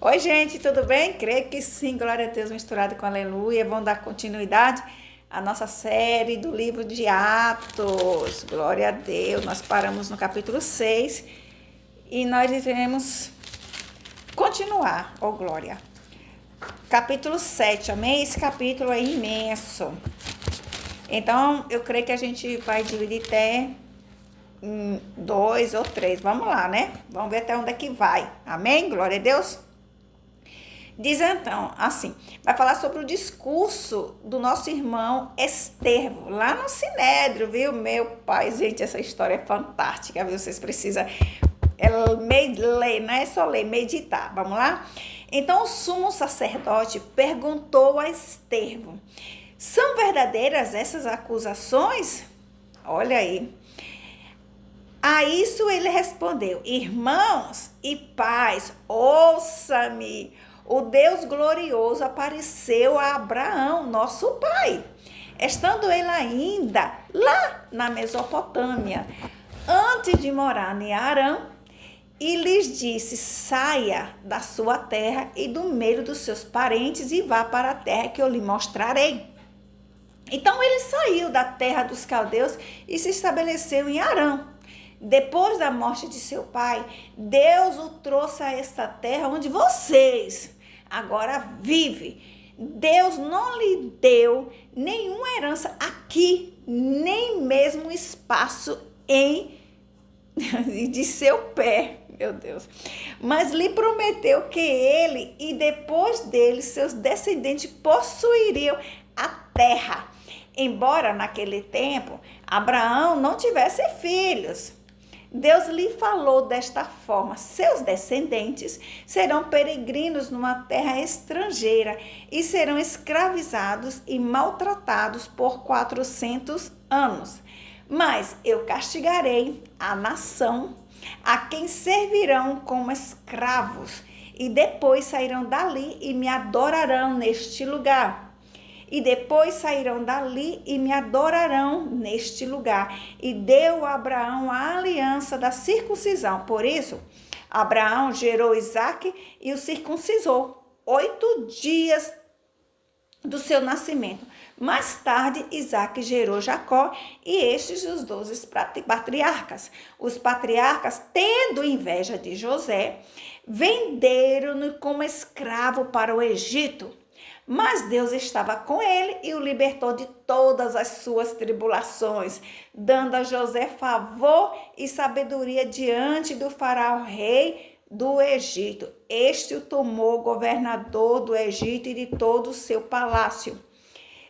Oi, gente, tudo bem? Creio que sim, glória a Deus misturado com aleluia. Vamos dar continuidade à nossa série do livro de Atos. Glória a Deus. Nós paramos no capítulo 6 e nós iremos continuar, oh glória. Capítulo 7, amém? Esse capítulo é imenso. Então, eu creio que a gente vai dividir até em 2 ou 3. Vamos lá, né? Vamos ver até onde é que vai. Amém? Glória a Deus. Diz então, assim, vai falar sobre o discurso do nosso irmão Estervo, lá no Sinédrio, viu? Meu pai, gente, essa história é fantástica, viu? Vocês precisam ler, não é só ler, meditar. Vamos lá? Então, o sumo sacerdote perguntou a Estervo: são verdadeiras essas acusações? Olha aí. A isso ele respondeu: irmãos e pais, ouça-me. O Deus glorioso apareceu a Abraão, nosso pai, estando ele ainda lá na Mesopotâmia, antes de morar em Arã, e lhes disse: saia da sua terra e do meio dos seus parentes e vá para a terra que eu lhe mostrarei. Então ele saiu da terra dos caldeus e se estabeleceu em Arã. Depois da morte de seu pai, Deus o trouxe a esta terra onde vocês agora vivem. Deus não lhe deu nenhuma herança aqui, nem mesmo espaço de seu pé, meu Deus. Mas lhe prometeu que ele e depois dele seus descendentes possuiriam a terra. Embora naquele tempo Abraão não tivesse filhos, Deus lhe falou desta forma: seus descendentes serão peregrinos numa terra estrangeira e serão escravizados e maltratados por 400 anos. Mas eu castigarei a nação a quem servirão como escravos, e depois sairão dali e me adorarão neste lugar. E depois sairão dali e me adorarão neste lugar. E deu a Abraão a aliança da circuncisão. Por isso, Abraão gerou Isaque e o circuncisou 8 dias do seu nascimento. Mais tarde, Isaque gerou Jacó e estes os 12 patriarcas. Os patriarcas, tendo inveja de José, venderam-no como escravo para o Egito. Mas Deus estava com ele e o libertou de todas as suas tribulações, dando a José favor e sabedoria diante do faraó rei do Egito. Este o tomou governador do Egito e de todo o seu palácio.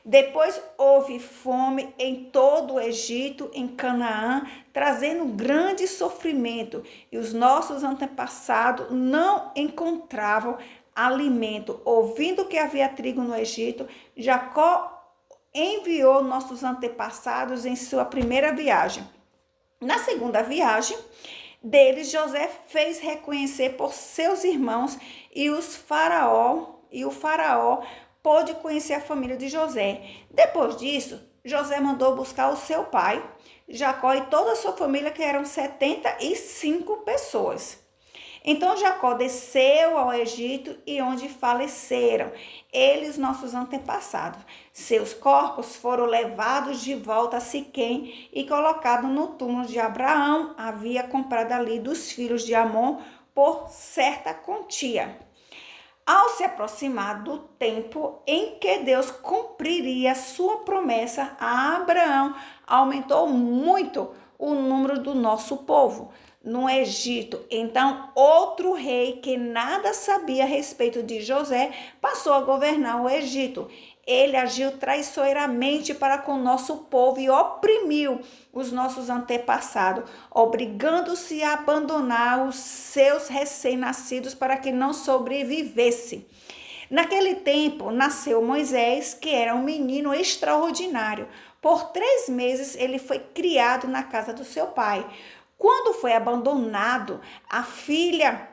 Depois houve fome em todo o Egito, em Canaã, trazendo grande sofrimento, e os nossos antepassados não encontravam alimento. Ouvindo que havia trigo no Egito, Jacó enviou nossos antepassados em sua primeira viagem. Na segunda viagem deles, José fez reconhecer por seus irmãos e o faraó pôde conhecer a família de José. Depois disso, José mandou buscar o seu pai, Jacó, e toda a sua família, que eram 75 pessoas. Então Jacó desceu ao Egito e onde faleceram eles, nossos antepassados. Seus corpos foram levados de volta a Siquém e colocados no túmulo de Abraão. Havia comprado ali dos filhos de Amon por certa quantia. Ao se aproximar do tempo em que Deus cumpriria sua promessa a Abraão, aumentou muito o número do nosso povo no Egito. Então, outro rei que nada sabia a respeito de José passou a governar o Egito. Ele agiu traiçoeiramente para com o nosso povo e oprimiu os nossos antepassados, obrigando-se a abandonar os seus recém-nascidos para que não sobrevivesse. Naquele tempo, nasceu Moisés, que era um menino extraordinário. Por 3 meses, ele foi criado na casa do seu pai. Quando foi abandonado, a filha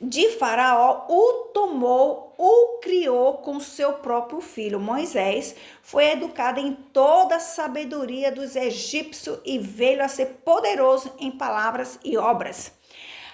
de Faraó o tomou, o criou com seu próprio filho. Moisés foi educado em toda a sabedoria dos egípcios e veio a ser poderoso em palavras e obras.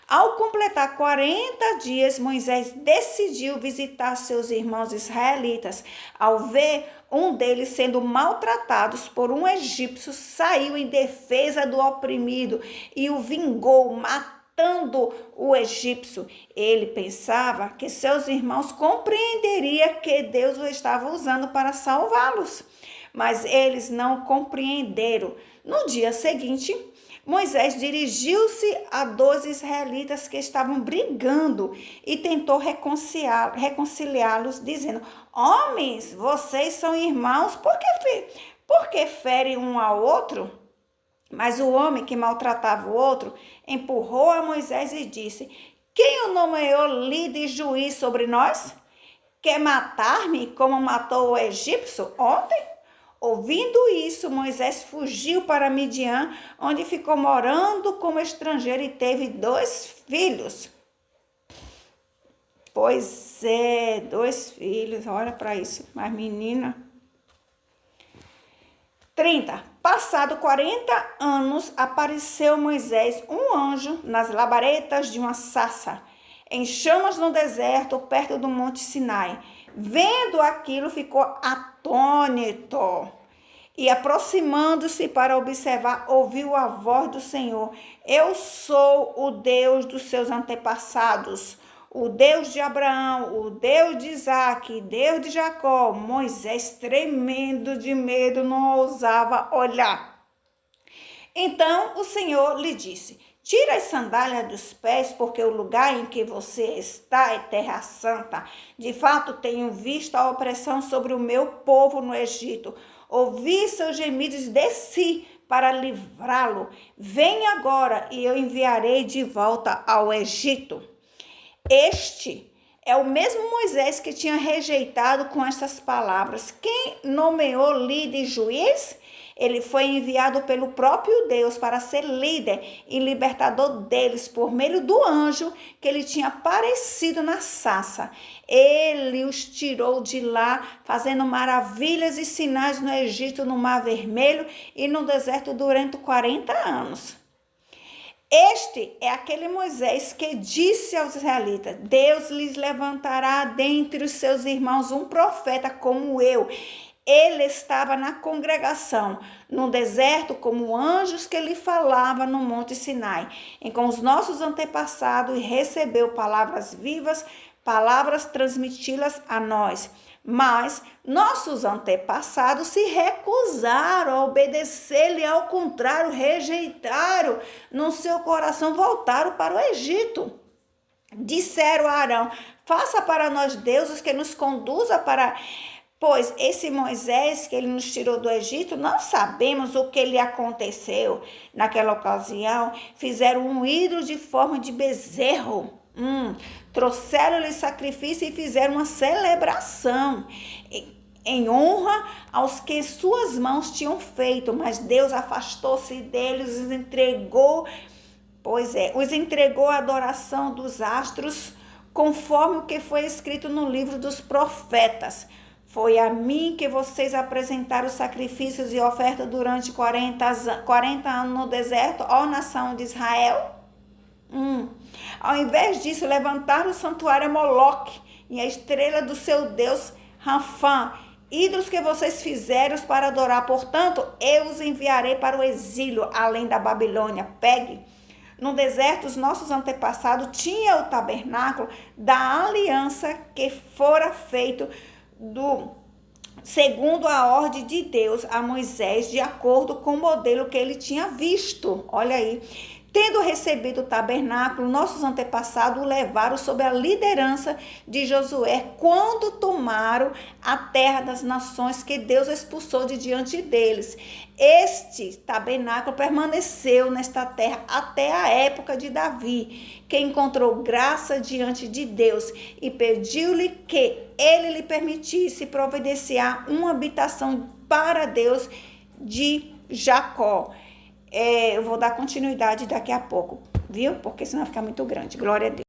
Ao completar 40 dias, Moisés decidiu visitar seus irmãos israelitas. Ao ver um deles sendo maltratados por um egípcio, saiu em defesa do oprimido e o vingou, matando o egípcio. Ele pensava que seus irmãos compreenderiam que Deus o estava usando para salvá-los, mas eles não compreenderam. No dia seguinte, Moisés dirigiu-se a 12 israelitas que estavam brigando e tentou reconciliá-los, dizendo: Homens, vocês são irmãos, por que ferem um ao outro? Mas o homem que maltratava o outro empurrou a Moisés e disse: Quem o nomeou líder e juiz sobre nós? Quer matar-me como matou o egípcio ontem? Ouvindo isso, Moisés fugiu para Midian, onde ficou morando como estrangeiro e teve 2 filhos. Pois é, 2 filhos, olha para isso, mas menina. 30. Passado 40 anos, apareceu Moisés um anjo nas labaredas de uma sarça, em chamas no deserto, perto do monte Sinai. Vendo aquilo, ficou atônito e, aproximando-se para observar, ouviu a voz do Senhor: Eu sou o Deus dos seus antepassados, o Deus de Abraão, o Deus de Isaque, Deus de Jacó. Moisés, tremendo de medo, não ousava olhar. Então o Senhor lhe disse: Tira as sandálias dos pés, porque o lugar em que você está é terra santa. De fato, tenho visto a opressão sobre o meu povo no Egito. Ouvi seus gemidos e desci para livrá-lo. Venha agora e eu enviarei de volta ao Egito. Este é o mesmo Moisés que tinha rejeitado com estas palavras. Quem nomeou líder e juiz? Ele foi enviado pelo próprio Deus para ser líder e libertador deles por meio do anjo que lhe tinha aparecido na sarça. Ele os tirou de lá, fazendo maravilhas e sinais no Egito, no Mar Vermelho e no deserto durante 40 anos. Este é aquele Moisés que disse aos israelitas: Deus lhes levantará dentre os seus irmãos um profeta como eu. Ele estava na congregação, no deserto, como anjos que lhe falavam no monte Sinai. E com os nossos antepassados recebeu palavras vivas, palavras transmiti-las a nós. Mas nossos antepassados se recusaram a obedecer-lhe, ao contrário, rejeitaram no seu coração, voltaram para o Egito. Disseram a Arão: Faça para nós deuses que nos conduza para... Pois esse Moisés que ele nos tirou do Egito, não sabemos o que lhe aconteceu. Naquela ocasião, fizeram um ídolo de forma de bezerro. Trouxeram-lhe sacrifício e fizeram uma celebração em honra aos que suas mãos tinham feito. Mas Deus afastou-se deles e os entregou. Os entregou à adoração dos astros, conforme o que foi escrito no livro dos profetas. Foi a mim que vocês apresentaram sacrifícios e ofertas durante 40 anos no deserto, ó nação de Israel? Ao invés disso, levantaram o santuário Moloque e a estrela do seu Deus Rafã, ídolos que vocês fizeram para adorar. Portanto, eu os enviarei para o exílio, além da Babilônia. Pegue. No deserto, os nossos antepassados tinham o tabernáculo da aliança que fora feito segundo a ordem de Deus a Moisés, de acordo com o modelo que ele tinha visto. Olha aí. Tendo recebido o tabernáculo, nossos antepassados o levaram sob a liderança de Josué, quando tomaram a terra das nações que Deus expulsou de diante deles. Este tabernáculo permaneceu nesta terra até a época de Davi, que encontrou graça diante de Deus e pediu-lhe que ele lhe permitisse providenciar uma habitação para Deus de Jacó. Eu vou dar continuidade daqui a pouco, viu? Porque senão vai ficar muito grande. Glória a Deus.